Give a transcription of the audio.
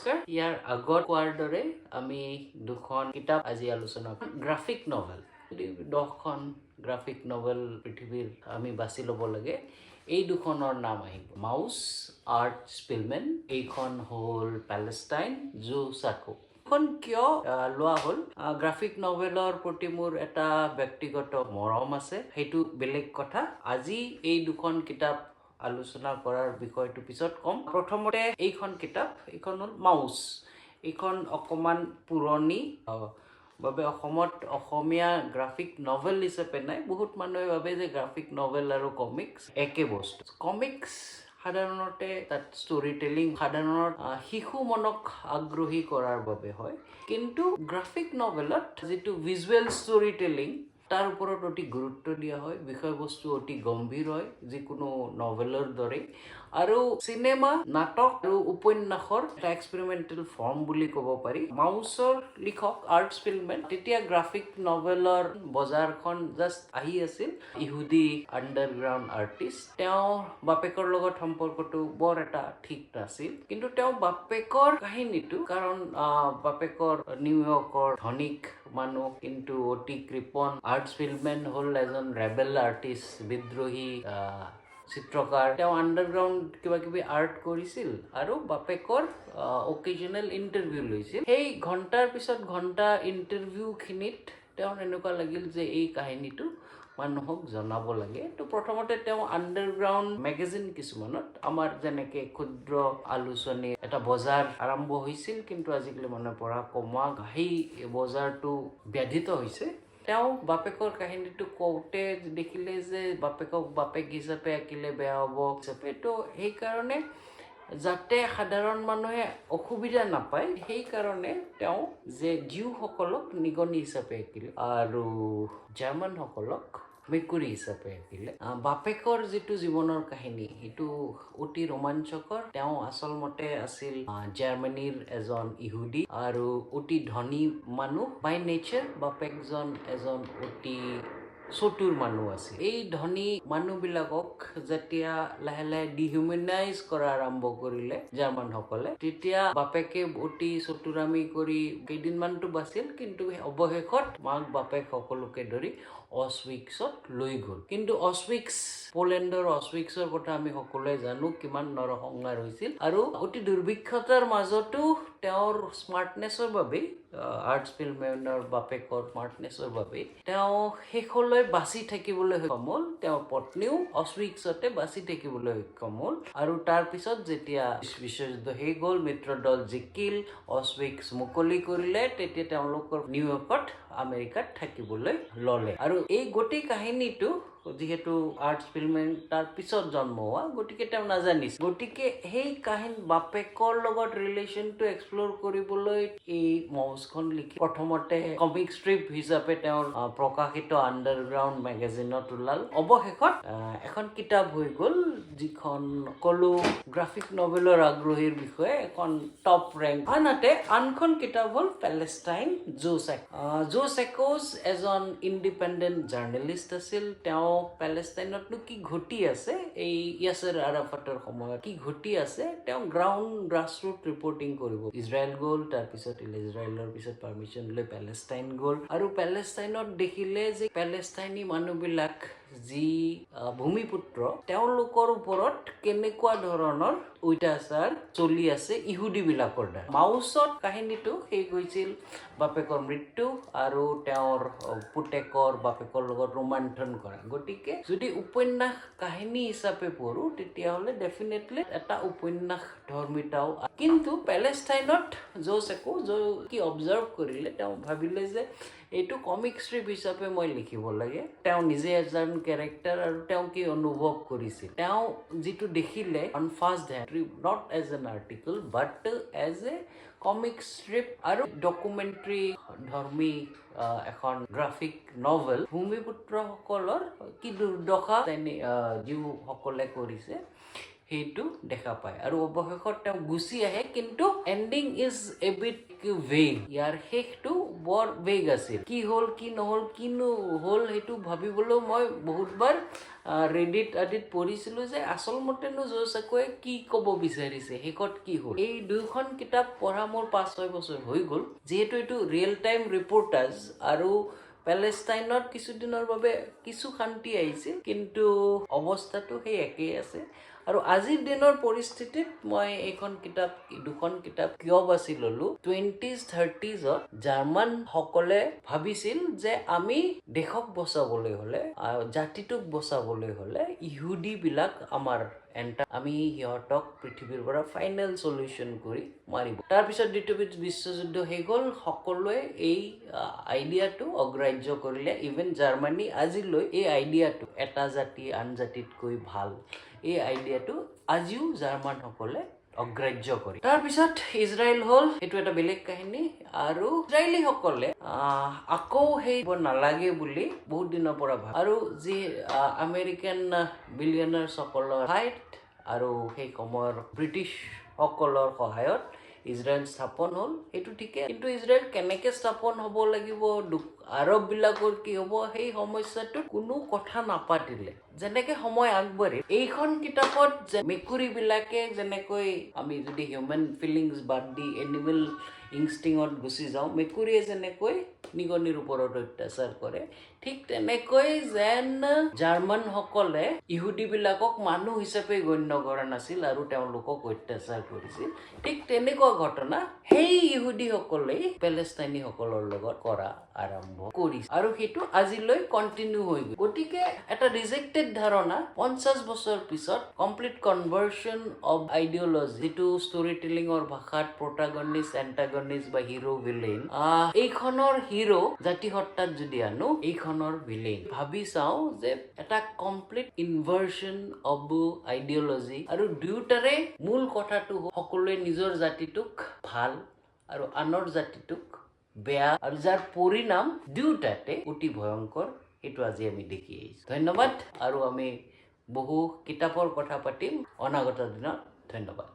নমস্কাৰ ইয়াৰ আগৰ কোৱাৰ দৰে আমি দুখন কিতাপ আজি আলোচনা গ্ৰাফিক নভেল 10খন গ্ৰাফিক নভেল পৃথিৱীৰ আমি বাছি ল'ব লাগে এই দুখনৰ নাম আহিব মাউস আৰ্ট স্পিলমেন এইখন হ'ল প্যালেষ্টাইন জো সাকো এখন কিয় লোৱা হ'ল গ্ৰাফিক নভেলৰ প্ৰতি মোৰ এটা ব্যক্তিগত মৰম আছে সেইটো বেলেগ কথা আজি এই দুখন কিতাপ আলোচনা কৰাৰ বিষয়টো পিছত কম প্ৰথমতে এইখন কিতাপ এইখন হ'ল মাউস এইখন অকমান পুৰণি বাবে অসমত অসমীয়া গ্ৰাফিক নভেল হিচাপে নাই বহুত মানুহে ভাবে যে গ্ৰাফিক নভেল আৰু কমিক্স একে বস্তু কমিক্স সাধাৰণতে তাত ষ্টৰী টেলিং সাধাৰণত শিশু মনক আগ্ৰহী কৰাৰ বাবে হয় কিন্তু গ্ৰাফিক নভেলত যিটো ভিজুৱেল ষ্টৰী টেলিং তাৰ ওপৰত অতি গুৰুত্ব দিয়া হয় বিষয়বস্তু অতি গম্ভীৰ হয় যিকোনো নভেলৰ দৰে আৰু সিনেমা নাটক আৰু উপন্যাসৰ এটা এক্সপেৰিমেণ্টেল ফৰ্ম বুলি ক'ব পাৰি মাউসৰ লিখক আৰ্ট স্পিলমেন তেতিয়া গ্ৰাফিক নভেলৰ বজাৰখন জাষ্ট আহি আছিল ইহুদি আণ্ডাৰগ্ৰাউণ্ড আৰ্টিষ্ট তেওঁ বাপেকৰ লগত সম্পৰ্কটো বৰ এটা ঠিক নাছিল কিন্তু তেওঁ বাপেকৰ কাহিনীটো কাৰণ বাপেকৰ নিউয়ৰ্কৰ ধনিক মানুহ কিন্তু অতি কৃপণ আৰ্ট স্পিলমেন হ'ল এজন ৰেবেল আৰ্টিষ্ট বিদ্ৰোহী চিত্ৰকাৰ তেওঁ আণ্ডাৰগ্ৰাউণ্ড কিবা কিবি আৰ্ট কৰিছিল আৰু বাপেকৰ অকেজনেল ইণ্টাৰভিউ লৈছিল সেই ঘণ্টাৰ পিছত ঘণ্টা ইণ্টাৰভিউখিনিত তেওঁৰ এনেকুৱা লাগিল যে এই কাহিনীটো মানুহক জনাব লাগে তো প্ৰথমতে তেওঁ আণ্ডাৰগ্ৰাউণ্ড মেগাজিন কিছুমানত আমাৰ যেনেকৈ ক্ষুদ্ৰ আলোচনী এটা বজাৰ আৰম্ভ হৈছিল কিন্তু আজিকালি মানুহে পঢ়া কমা সেই বজাৰটো ব্যাধিত হৈছে তেওঁ বাপেকৰ কাহিনীটো কওঁতে দেখিলে যে বাপেকক বাপেক হিচাপে আঁকিলে বেয়া হ'ব হিচাপে তো সেইকাৰণে যাতে সাধাৰণ মানুহে অসুবিধা নাপায় সেইকাৰণে তেওঁ যে জিউসকলক নিগনি হিচাপে আঁকিলে আৰু জাৰ্মানসকলক মেকুৰী হিচাপে আঁকিলে বাপেকৰ যিটো জীৱনৰ কাহিনী সেইটো অতি ৰোমাঞ্চকৰ তেওঁ আচলমতে আছিল জাৰ্মানীৰ এজন ইহুদী আৰু অতি ধনী মানুহ বাই নেচাৰ বাপেকজন এজন অতি চতুৰ মানুহ আছিল এই ধনী মানুহবিলাকক যেতিয়া লাহে লাহে ডিহিউমেনাইজ কৰা আৰম্ভ কৰিলে জাৰ্মানসকলে তেতিয়া বাপেকে অতি চতুৰামি কৰি কেইদিনমানটো বাছিল কিন্তু অৱশেষত মাক বাপেক সকলোকে ধৰি অছউইক্সত লৈ গ'ল কিন্তু অছউইক্স পোলেণ্ডৰ অছউইক্সৰ কথা আমি সকলোৱে জানো কিমান নৰসংহাৰ হৈছিল আৰু অতি দুৰ্ভিক্ষতাৰ মাজতো তেওঁৰ স্মাৰ্টনেছৰ বাবেই আৰ্ট স্পিলমেনৰ বাপেকৰ স্মাৰ্টনেছৰ বাবেই তেওঁ শেষলৈ বাচি থাকিবলৈ সক্ষম হ'ল তেওঁৰ পত্নীও অছউইক্সতে বাচি থাকিবলৈ সক্ষম হ'ল আৰু তাৰপিছত যেতিয়া বিশ্বযুদ্ধ শেষ গ'ল মিত্ৰদল জিকিল অছউইক্স মুকলি কৰিলে তেতিয়া তেওঁলোকৰ নিউয়ৰ্কত আমেৰিকাত থাকিবলৈ ল'লে আৰু এই গোটেই কাহিনীটো যিহেতু আৰ্ট স্পিলমেন তাৰ পিছত জন্ম হোৱা গতিকে তেওঁ নাজানিছিল গতিকে সেই কাহিনী বাপেকৰ লগত ৰিলেশ্যনটো এক্সপ্ল'ৰ কৰিবলৈ এই মাউসখন লিখি প্ৰথমতে কমিক ষ্ট্ৰিপ হিচাপে তেওঁৰ প্ৰকাশিত আণ্ডাৰগ্ৰাউণ্ড মেগাজিনত ওলাল অৱশেষত এখন কিতাপ হৈ গ'ল যিখন সকলো গ্ৰাফিক নভেলৰ আগ্ৰহীৰ বিষয়ে এখন টপ ৰেংক আনহাতে আনখন কিতাপ হ'ল প্যালেষ্টাইন জো সাকোজ এজন ইণ্ডিপেণ্ডেণ্ট জাৰ্নেলিষ্ট আছিল তেওঁ প্যালেষ্টাইনতনো কি ঘটি আছে এই ইয়াছাৰ আৰাফাটৰ সময়ত কি ঘটি আছে তেওঁ গ্ৰাছৰুট ৰিপৰ্টিং কৰিব ইজৰাইল গ'ল তাৰপিছত ইজৰাইলৰ পিছত পাৰ্মিশ্যন লৈ প্যালেষ্টাইন গ'ল আৰু প্যালেষ্টাইনত দেখিলে যে প্যালেষ্টাইনী মানুহবিলাক যি ভূমিপুত্ৰ তেওঁলোকৰ ওপৰত কেনেকুৱা ধৰণৰ অত্যাচাৰ চলি আছে ইহুদীবিলাকৰ দ্বাৰা মাউসত কাহিনীটো শেষ হৈছিল বাপেকৰ মৃত্যু আৰু তেওঁৰ পুতেকৰ বাপেকৰ লগত ৰোমান্থন কৰা গতিকে যদি উপন্যাস কাহিনী হিচাপে পঢ়ো তেতিয়াহ'লে ডেফিনেটলি এটা উপন্যাস ধৰ্মিতাও কিন্তু প্যালেষ্টাইনত জো সাকো কি অবজাৰ্ভ কৰিলে তেওঁ ভাবিলে যে এইটো কমিক ষ্ট্ৰিপ হিচাপে মই লিখিব লাগে তেওঁ নিজে এজন কেৰেক্টাৰ আৰু তেওঁ কি অনুভৱ কৰিছিল তেওঁ যিটো দেখিলে on first hand not as an article but as a comic strip আৰু ডকুমেণ্টাৰী ধৰ্মী এখন গ্ৰাফিক নভেল ভূমিপুত্ৰসকলৰ কি দুৰ্দশা যিসকলে কৰিছে সেইটো দেখা পায় আৰু অৱশেষত তেওঁ গুচি আহে কিন্তু ending is a bit vague ইয়াৰ শেষটো বৰ ভেগ আছিল কি হ'ল কি নহ'ল কিনো হ'ল সেইটো ভাবিবলৈ মই বহুতবাৰ ৰেডিট আদিত পঢ়িছিলোঁ যে আচল মতেনো জো চাকোৱে কি ক'ব বিচাৰিছে শেষত কি হ'ল এই দুয়োখন কিতাপ পঢ়া মোৰ 5-6 বছৰ হৈ গ'ল যিহেতু এইটো ৰিয়েল টাইম ৰিপৰ্টাজ আৰু পেলেষ্টাইনত কিছুদিনৰ বাবে কিছু শান্তি আহিছিল কিন্তু অৱস্থাটো সেই একেই আছে আৰু আজিৰ দিনৰ পৰিস্থিতিত মই দুখন কিতাপ কিয় বাছি ললো 20s 30s জাৰ্মান সকলে ভাবিছিল যে আমি দেশক বচাবলৈ হলে জাতিটোক বচাবলৈ হলে ইহুদি বিলাক আমাৰ আমি সিহঁতক পৃথিৱীৰ পৰা ফাইনেল সলিউশন কৰি মাৰিব তাৰপিছত দ্বিতীয় বিশ্বযুদ্ধ শেষ হ'ল সকলোৱে এই আইডিয়াটো অগ্ৰাহ্য কৰিলে ইভেন জাৰ্মানী আজিলৈ এই আইডিয়াটো এটা জাতি আন জাতিতকৈ ভাল এই আইডিয়াটো আজিও জাৰ্মান সকলে অগ্ৰাহ্য কৰে তাৰপিছত ইজৰাইল হ'ল এইটো এটা বেলেগ কাহিনী আৰু ইজৰাইলী সকলে আকৌ সেই নালাগে বুলি বহুত দিনৰ পৰা ভাবে আৰু যি আমেৰিকান বিলিয়নাৰ্ছ সকলৰ হাইট আৰু সেই সময়ৰ ব্ৰিটিছ সকলৰ সহায়ত ইজৰাইল স্থাপন হ'ল এইটো ঠিকে কিন্তু ইজৰাইল কেনেকে স্থাপন হ'ব লাগিব আৰব বিলাকৰ কি হ'ব সেই সমস্যাটো কোনো কথা নাপাতিলে যেনেকে সময় আগবাঢ়ি এইখন কিতাপত যে মেকুৰী বিলাকে যেনেকৈ আমি যদি হিউমেন ফিলিংছ বাদ দি এনিমেল ইনষ্টিঙত গুচি যাওঁ মেকুৰীয়ে যেনেকৈ নিগনিৰ ওপৰত অত্যাচাৰ কৰে ঠিক তেনেকৈ যেন জাৰ্মান সকলে ইহুদি বিলাকক মানুহ হিচাপে গণ্য কৰা নাছিল আৰু তেওঁলোকক অত্যাচাৰ কৰিছিল ঠিক তেনেকুৱা ঘটনা সেই ইহুদি সকলেই পেলেষ্টাইনী সকলৰ লগত কৰা আৰম্ভ কৰিছে আৰু সেইটো আজিলৈ কণ্টিনিউ হৈ গ'ল গতিকে এটা ৰিজেক্টেড ধাৰণা 50 বছৰ পিছত কমপ্লিট কনভাৰ্সন অফ আইডিঅলজি যিটো ষ্টৰী টেলিঙৰ ভাষাত প্ৰটাগনিষ্ট এণ্টাগনিষ্ট বা হিৰো ভিলেন এইখনৰ হিৰো জাতি হত্যাত যদি আনো এইখনৰ ভিলেন ভাবি চাওঁ যে এটা কমপ্লিট ইনভাৰ্সন অফ আইডিঅলজি আৰু দুয়োটাৰে মূল কথাটো সকলোৱে নিজৰ জাতিটোক ভাল আৰু আনৰ জাতিটোক বেয়া আৰু যাৰ পৰিণাম দুয়োটাতে অতি ভয়ংকৰ এইটো আজি আমি দেখি আহিছোঁ ধন্যবাদ আৰু আমি বহু কিতাপৰ কথা পাতিম অনাগত দিনত ধন্যবাদ